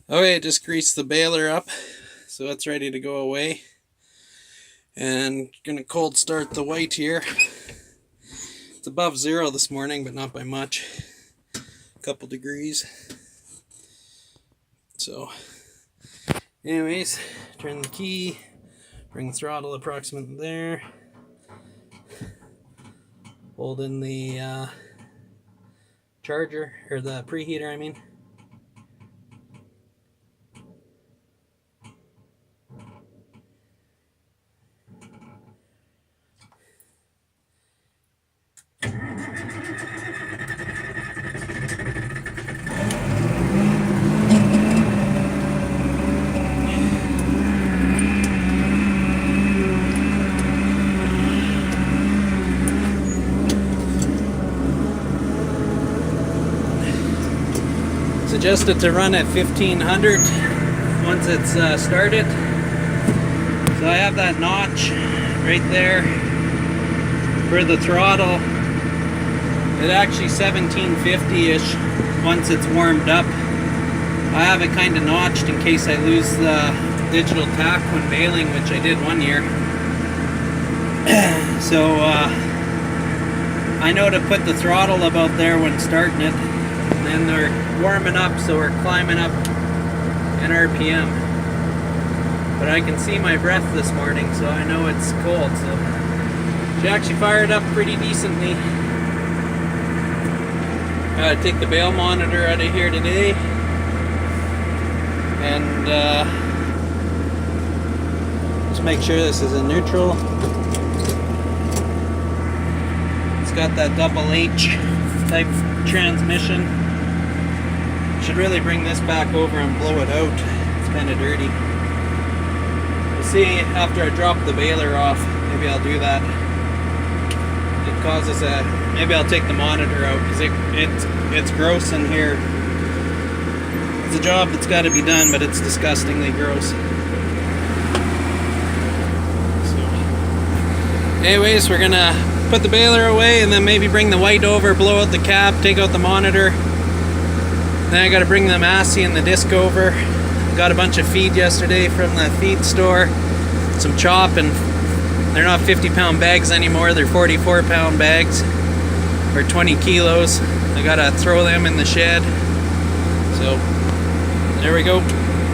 Okay, just greased the baler up, so it's ready to go away. And gonna cold start the white here. It's above zero this morning, but not by much. A couple degrees. So, anyways, turn the key, bring the throttle approximately there. Hold in the charger, or the preheater, I mean. Suggested to run at 1500 once it's started. So I have that notch right there for the throttle. It actually 1750-ish once it's warmed up. I have it kind of notched in case I lose the digital tach when baling, which I did one year. So I know to put the throttle about there when starting it. And then they're warming up, so we're climbing up in RPM. But I can see my breath this morning, so I know it's cold. So she actually fired up pretty decently. Gotta take the bale monitor out of here today, and just make sure this is in neutral. It's got that double H type transmission. Should really bring this back over and blow it out. It's kind of dirty. We'll see after I drop the baler off. Maybe I'll do that. It causes a... Maybe I'll take the monitor out because it's gross in here. It's a job that's got to be done, but it's disgustingly gross. So, anyways, we're gonna put the baler away and then maybe bring the white over, blow out the cap, take out the monitor. Then I got to bring the Massey and the disc over. Got a bunch of feed yesterday from the feed store. Some chop, and they're not 50-pound bags anymore. They're 44-pound bags, or 20 kilos. I got to throw them in the shed. So there we go.